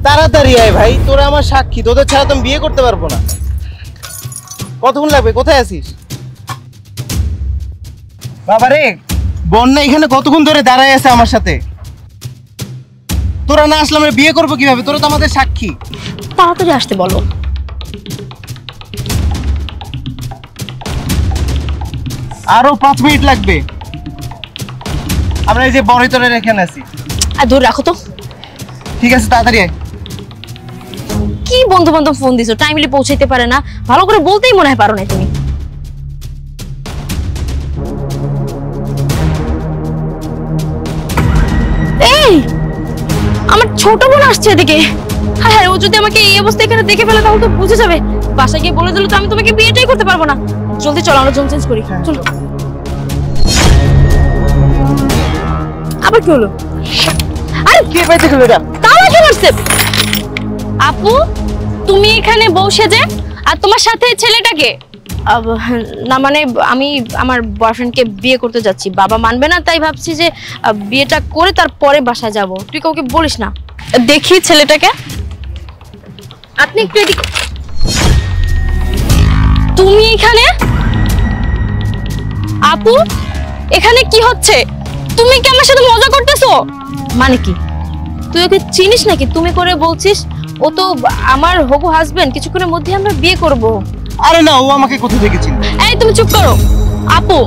তাড়াতাড়ি আয় ভাই, তোরা আমার সাক্ষী, তোদের ছাড়া তো আমি বিয়ে করতে পারবো না। কতক্ষণ লাগবে? কোথায় আছিস? বাবারে, বন্যা এখানে কতক্ষণ ধরে দাঁড়ায় আছে আমার সাথে। তোরা না আসলে আমরা বিয়ে করবো কিভাবে? তোরা তো আমাদের সাক্ষী। তাড়াতাড়ি আসতে বলো। আরো 5 মিনিট লাগবে। আমরা এই যে বড়িতলের এখানে আছি। আর দূর রাখো তো। ঠিক আছে, তাড়াতাড়ি আয়। কি বন্ধু বান্ধব ফোন দিছো, টাইমলি পৌঁছাইতে পারে না, ভালো করে বলতেই মনে হয় পারো না তুমি। এই আমার ছোট বোন আসছে এদিকে। হ্যাঁ হ্যাঁ, ও যদি আমাকে এই অবস্থায় এখানে দেখে ফেলে তাহলে তো বুঝে যাবে। বাসায় গিয়ে বলে দিল তো আমি তোমাকে বিয়েটাই করতে পারবো না। জলদি চলো, আমরা জোন চেঞ্জ করি। চলো। আবার কি হলো? আরে কে পাইতে গেল এটা? তাও কি করছে? আপু, তুমি এখানে বউ সেজে, আর তোমার সাথে ছেলেটাকে? না মানে আমি আমার বয়ফ্রেন্ডকে বিয়ে করতে যাচ্ছি, বাবা মানবে না, তাই ভাবছি যে বিয়েটা করে তারপরে বাসায় যাব। তুই কাউকে বলিস না। দেখি ছেলেটাকে। আপনি একটু এদিক। তুমি এখানে? আপু, এখানে কি হচ্ছে? তুমি কি আমার সাথে মজা করতেছো? মানে কি, তুই ওকে চিনিস নাকি? তুমি করে বলছিস, ও তো আমার হবু হাজবেন্ড, কিছুক্ষণের মধ্যে আমরা বিয়ে করব। আরে না, ও আমাকে কোথা থেকে চিনি? এই তুমি চুপ করো। আপু,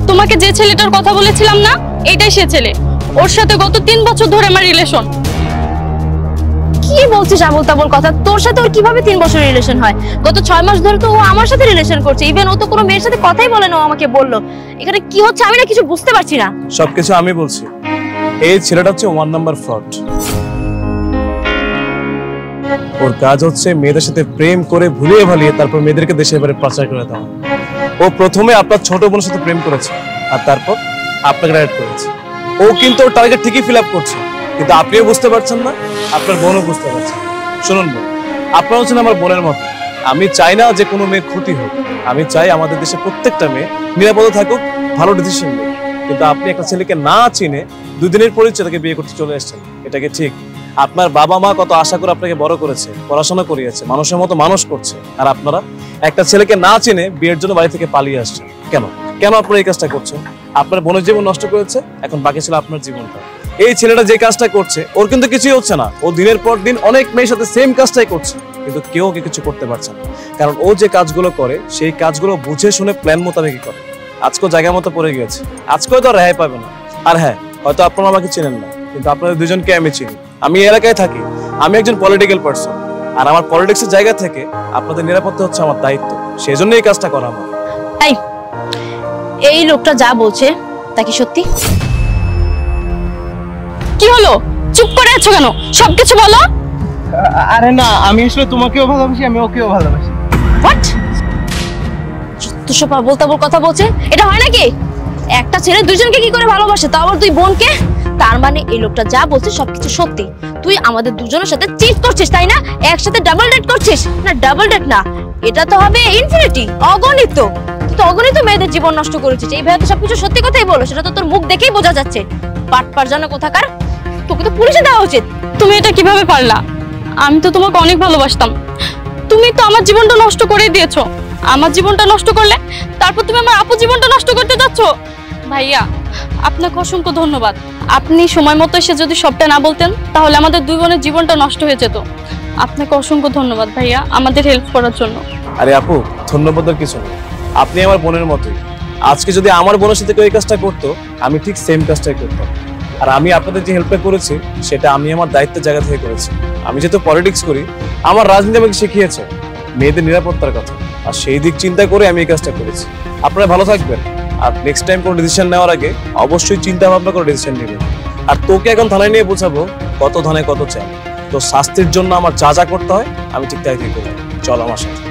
তোমাকে যে ছেলেটার কথা বলেছিলাম না, এটাই সে ছেলে। ওর সাথে গত 3 বছর ধরে আমার রিলেশন। কি বলছিস আবল তাবল কথা? তোর সাথে ওর কিভাবে 3 বছর রিলেশন হয়? গত 6 মাস ধরে তো ও আমার সাথে রিলেশন করছে। ইভেন ও তো কোনো মেয়ের সাথে কথাই বলে না, ও আমাকে বললো। এখানে কি হচ্ছে আমি না কিছু বুঝতে পারছি না। সবকিছু আমি বলছি। এই ছেলেটা হচ্ছে 1 নাম্বার ফ্রড। ওর কাজ হচ্ছে মেয়েদের সাথে প্রেম করে ভুলিয়ে ভালিয়ে তারপর মেয়েদেরকে দেশের বাইরে পাচার করে দেওয়া। ও প্রথমে আপনার ছোট বোনের সাথে প্রেম করেছে, আর তারপর আপনাকে ডাইরেক্ট করেছে। ও কিন্তু ওর টার্গেট ঠিকই ফিল আপ করছে, কিন্তু আপনিও বুঝতে পারছেন না, আপনার বোনও বুঝতে পারছে। শুনুন বোন, আপনারা হচ্ছেন আমার বোনের মতো। আমি চাই না যে কোনো মেয়ের ক্ষতি হোক। আমি চাই আমাদের দেশে প্রত্যেকটা মেয়ে নিরাপদে থাকুক, ভালো ডিসিশন নিক। কিন্তু আপনি একটা ছেলেকে না চিনে 2 দিনের পরিচয় তাকে বিয়ে করতে চলে এসেছেন, এটা কি ঠিক? আপনার বাবা মা কত আশা করে আপনাকে বড় করেছে, পড়াশোনা করিয়েছে, মানুষের মতো মানুষ করছে, আর আপনারা একটা ছেলেকে না চিনে বিয়ের জন্য বাড়ি থেকে পালিয়ে আসছেন। কেন কেন আপনারা এই কাজটা করছেন? আপনার বোনের জীবন নষ্ট করেছে, এখন বাকি ছিল আপনার জীবনটা। এই ছেলেটা যে কাজটা করছে ওর কিন্তু কিছুই হচ্ছে না। ও দিনের পর দিন অনেক মেয়ের সাথে সেম কাজটাই করছে, কিন্তু কেউ ওকে কিছু করতে পারছে না। কারণ ও যে কাজগুলো করে সেই কাজগুলো বুঝে শুনে প্ল্যান মোতাবেকই করে। আজকেও জায়গা মতো পড়ে গিয়েছে, আজকেও তো রেহাই পাবে না। আর হ্যাঁ, হয়তো আপনারা আমাকে চেনেন না, কিন্তু আপনাদের দুজনকে আমি চিনি। আমি এলাকায় থাকি, আমি একজন পলিটিক্যাল পার্সন, আর আমার পলিটিক্সের জায়গা থেকে আপনাদের নিরাপত্তা হচ্ছে আমার দায়িত্ব। সেই জন্য এই কাজটা করা আমার। এই লোকটা যা বলছে তা কি সত্যি? কি হলো, চুপ করে আছো কেন? সবকিছু বলো। আরে না, আমি আসলে তোমাকেও ভালোবাসি, আমি ওকেও ভালোবাসি। হোয়াট? তুই সব আবোল-তাবোল কথা বলছে, এটা হয় নাকি? একটা ছেলে দুইজনকে কি করে ভালোবাসে, তাও আবার 2 বোনকে? তার মানে এই লোকটা যা বলছে সবকিছু সত্যি। তুই আমাদের দুজনের সাথে চিট করছিস, তাই না? একসাথে ডাবল ডেট করছিস। না, ডাবল ডেট না, এটা তো হবে ইনফিনিটি, অগণিত। তুই তো অগণিত মেয়েদের জীবন নষ্ট করেছিস। এই ভাবে তো সবকিছু সত্যি কথাই বলো, সেটা তো তোর মুখ দেখেই বোঝা যাচ্ছে। পাটপার জানা কোথাকার, তোকে তো পুলিশে দেওয়া উচিত। তুমি এটা কিভাবে পারলা? আমি তো তোমাকে অনেক ভালোবাসতাম। তুমি তো আমার জীবনটা নষ্ট করে দিয়েছো। আমার জীবনটা নষ্ট করলে তারপর তুমি আমার আপু জীবনটা নষ্ট করতে যাচ্ছ। ভাইয়া, আপনাকে অসংখ্য ধন্যবাদ। আপনি সময় মতো এসে যদি সবটা না বলতেন তাহলে আমাদের 2 বোনের জীবনটা নষ্ট হয়ে যেত। আপনাকে অসংখ্য ধন্যবাদ ভাইয়া, আমাদের হেল্প করার জন্য। আরে আপু, ধন্যবাদের কিছু নেই, আপনি আমার বোনের মতোই। আজকে যদি আমার বোনের সাথে কেউ এই কাজটা করতো, আমি ঠিক সেম কাজটাই করতাম। আর আমি আপনাদের যে হেল্পটা করেছি সেটা আমি আমার দায়িত্বের জায়গা থেকে করেছি। আমি যেহেতু পলিটিক্স করি, আমার রাজনীতি আমাকে শিখিয়েছে মেয়েদের নিরাপত্তার কথা, আর সেই দিক চিন্তা করে আমি এই কাজটা করেছি। আপনারা ভালো থাকবেন, আর নেক্সট টাইম কোনো ডিসিশন নেওয়ার আগে অবশ্যই চিন্তা ভাবনা করে ডিসিশন নেবেন। আর তোকে এখন থানায় নিয়ে বোঝাবো কত ধানে কত চাই। তো শাস্তির জন্য আমার যা যা করতে হয় আমি ঠিক তাই করবো। চল আমার সাথে।